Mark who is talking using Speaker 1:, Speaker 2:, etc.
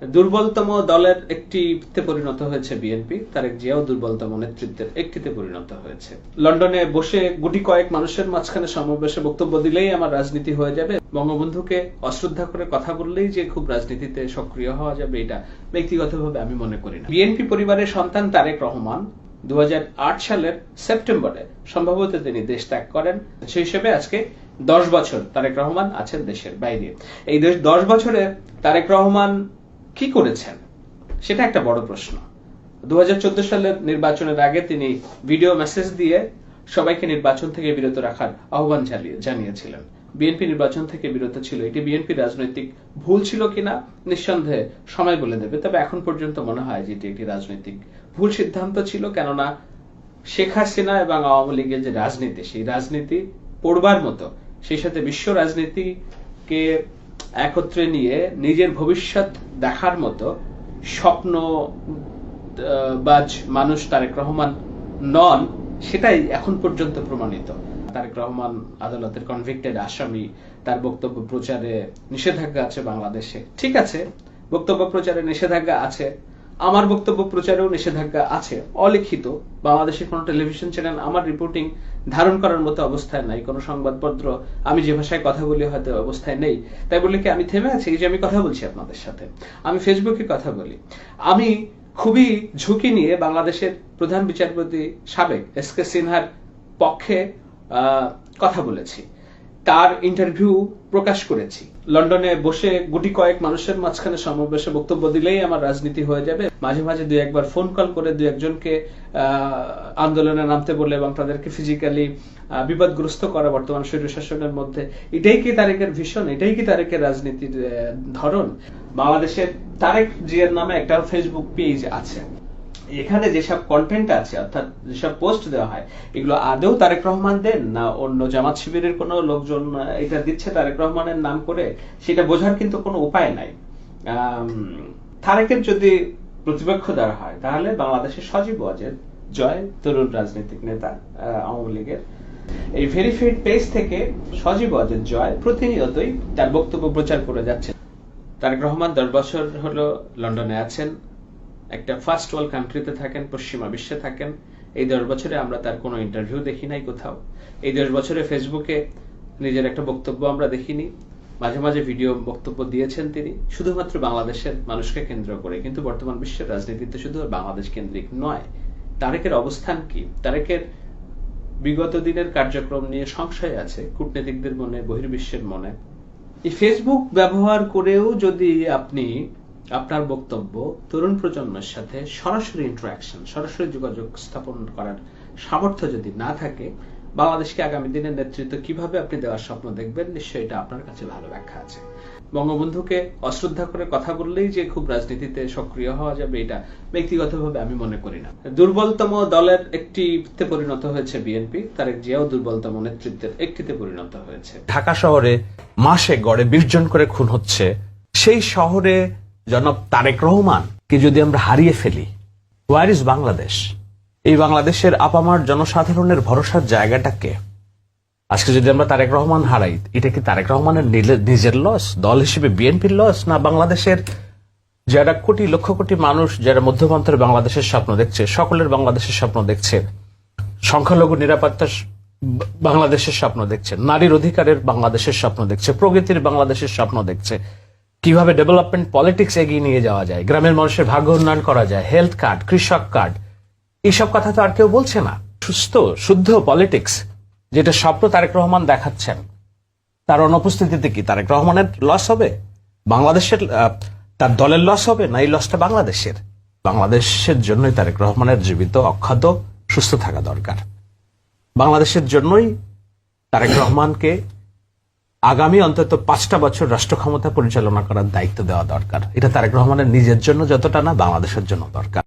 Speaker 1: দুর্বলতম দলের একটিতে পরিণত হয়েছে বিএনপি। তারেক জিয়াও দুর্বলতম নেতৃত্বের একটিতে পরিণত হয়েছে। লন্ডনে বসে গুটি কয়েক মানুষের মাঝখানে সমাবেশে বক্তব্য দিলেই আমার রাজনীতি হয়ে যাবে, বঙ্গবন্ধুকে অশ্রদ্ধা করে কথা বললেই যে খুব রাজনীতিতে সক্রিয় হওয়া যাবে, এটা ব্যক্তিগতভাবে আমি মনে করি না। বিএনপি পরিবারের সন্তান তারেক রহমান 2008 সালের সেপ্টেম্বরে সম্ভবত তিনি দেশ ত্যাগ করেন। সেই হিসেবে আজকে 10 বছর তারেক রহমান আছেন দেশের বাইরে। এই 10 বছরে তারেক রহমান কি করেছেন সেটা একটা বড় প্রশ্ন। 2014 সালের নির্বাচনের আগে তিনি ভিডিও মেসেজ দিয়ে সবাইকে নির্বাচন থেকে বিরত রাখার আহ্বান জানিয়েছিলেন। বিএনপি নির্বাচন থেকে বিরত ছিল, এটি বিএনপির রাজনৈতিক ভুল ছিল কিনা নিঃসন্দেহে সময় বলে দেবে, তবে এখন পর্যন্ত মনে হয় যে এটি একটি রাজনৈতিক ভুল সিদ্ধান্ত ছিল। কেননা শেখ হাসিনা এবং আওয়ামী লীগের যে রাজনীতি, সেই রাজনীতি পড়বার মতো, সেই সাথে বিশ্ব রাজনীতিকে একত্রে নিয়ে নিজের ভবিষ্যৎ দেখার মতো স্বপ্নবাজ মানুষ তারেক রহমান নন, সেটাই এখন পর্যন্ত প্রমাণিত। তারেক রহমান আদালতের কনভিক্টেড আসামি, তার বক্তব্য প্রচারে নিষেধাজ্ঞা আছে বাংলাদেশে। ঠিক আছে, বক্তব্য প্রচারে নিষেধাজ্ঞা আছে, আমার বক্তব্য প্রচারেও নিষেধাজ্ঞা আছে, অলিখিত। বাংলাদেশের কোন টেলিভিশন চ্যানেল আমার রিপোর্টিং ধারণ করার মতো অবস্থায় নাই, কোন সংবাদপত্র আমি যে ভাষায় কথা বলি হয়তো অবস্থায় নেই। তাই বলে কি আমি থেমে আছি? এই যে আমি কথা বলছি আপনাদের সাথে, আমি ফেসবুকে কথা বলি, আমি খুবই ঝুঁকি নিয়ে বাংলাদেশের প্রধান বিচারপতি সাবেক এসকে সিনহার পক্ষে কথা বলেছি, তার ইন্টারভিউ প্রকাশ করেছি। লন্ডনে বসে গুটি কয়েক মানুষের মাঝখানে সমাবেশে বক্তব্য দিলেই আমার রাজনীতি হয়ে যাবে। মাঝে মাঝে দুই একবার ফোন কল করে দুই একজনকে আন্দোলনে নামতে বলে এবং তাদেরকে ফিজিক্যালি বিপদগ্রস্ত করা বর্তমান স্বৈরশাসনের মধ্যে, এটাই কি তারেকের ভিশন? এটাই কি তারেকের রাজনীতির ধরন? বাংলাদেশের তারেক জিয়ার নামে একটা ফেসবুক পেজ আছে, এখানে যেসব কন্টেন্ট আছে অর্থাৎ যেসব পোস্ট দেওয়া হয়, এগুলো আদৌ তারেক রহমান দেন না অন্য জামাত শিবিরের কোনো লোকজন এটা দিচ্ছে তারেক রহমানের নাম করে, সেটা বোঝার কিন্তু কোনো উপায় নাই। তারেকের যদি প্রতিপক্ষ দেওয়া হয় তাহলে বাংলাদেশের সজীব ওয়াজেদ জয়, তরুণ রাজনৈতিক নেতা আওয়ামী লীগের, এই ভেরিফাইড পেজ থেকে সজীব ওয়াজেদ জয় প্রতিনিয়তই তার বক্তব্য প্রচার করে যাচ্ছে। তারেক রহমান 10 বছর হলো লন্ডনে আছেন, একটা ফার্স্ট ওয়ার্ল্ড কান্ট্রিতে থাকেন, পশ্চিমা বিশ্বে থাকেন। এই 10 বছরে আমরা তার কোনো ইন্টারভিউ দেখি নাই কোথাও। এই 10 বছরে ফেসবুকে নিজের একটা বক্তব্য আমরা দেখিনি। মাঝে মাঝে ভিডিও বক্তব্য দিয়েছেন তিনি, শুধুমাত্র বাংলাদেশের মানুষকে কেন্দ্র করে। কিন্তু বর্তমান বিশ্বের রাজনীতিতে শুধু বাংলাদেশ কেন্দ্রিক নয়। তারেকের অবস্থান কি? তারেকের বিগত দিনের কার্যক্রম নিয়ে সংশয় আছে কূটনীতিকদের মনে, বহির্বিশ্বের মনে। এই ফেসবুক ব্যবহার করেও যদি আপনি আপনার বক্তব্য তরুণ প্রজন্মের সাথে সরাসরি ইন্টারাকশন, সরাসরি যোগাযোগ স্থাপন করার সামর্থ্য যদি না থাকে, বাংলাদেশকে আগামী দিনের নেতৃত্ব কিভাবে আপনি দেওয়ার স্বপ্ন দেখবেন, নিশ্চয়ই এটা আপনার কাছে ভালো ব্যাখ্যা আছে। বঙ্গবন্ধুকে অশ্রদ্ধা করে কথা বললেই যে খুব রাজনীতিতে সক্রিয় হওয়া যাবে, এটা ব্যক্তিগতভাবে আমি মনে করি না। দুর্বলতম দলের একটিতে পরিণত হয়েছে বিএনপি। তারেক জিয়াও দুর্বলতম নেতৃত্বের একটিতে পরিণত হয়েছে।
Speaker 2: ঢাকা শহরে মাসে গড়ে 20 জন করে খুন হচ্ছে, সেই শহরে জনাব তারেক রহমানকে যদি আমরা হারিয়ে ফেলি, ওয়ার ইজ বাংলাদেশ? এই বাংলাদেশের আপামার জনসাধারণের ভরসার জায়গাটাকে আজকে যদি আমরা তারেক রহমান হারাই, এটা কি তারেক রহমানের নিজের লস, দল হিসেবে বিএনপির লস, না বাংলাদেশের যারা কোটি লক্ষ কোটি মানুষ যারা মধ্যপ্রান্তের বাংলাদেশের স্বপ্ন দেখছে, সকলের বাংলাদেশের স্বপ্ন দেখছে, সংখ্যালঘু নিরাপত্তা বাংলাদেশের স্বপ্ন দেখছে, নারীর অধিকারের বাংলাদেশের স্বপ্ন দেখছে, প্রগতির বাংলাদেশের স্বপ্ন দেখছে, কিভাবে ডেভেলপমেন্ট পলিটিক্স এগিয়ে নিয়ে যাওয়া যায়, গ্রামের মানুষের ভাগ্য উন্নয়ন করা যায়, হেলথ কার্ড, কৃষক কার্ড, এইসব কথা তো আর কেউ বলছে না। সুস্থ শুদ্ধ পলিটিক্স যেটা স্বপ্ন তারেক রহমান দেখাচ্ছেন, তার অনুপস্থিতিতে কি তারেক রহমানের লস হবে, বাংলাদেশের তার দলের লস হবে, না এই লসটা বাংলাদেশের? বাংলাদেশের জন্যই তারেক রহমানের জীবিত অক্ষত সুস্থ থাকা দরকার। বাংলাদেশের জন্যই তারেক রহমানকে আগামী অন্তত 5টা বছর রাষ্ট্র ক্ষমতা পরিচালনা করার দায়িত্ব দেওয়া দরকার। এটা তারেক রহমানের নিজের জন্য যতটা না, বাংলাদেশের জন্য দরকার।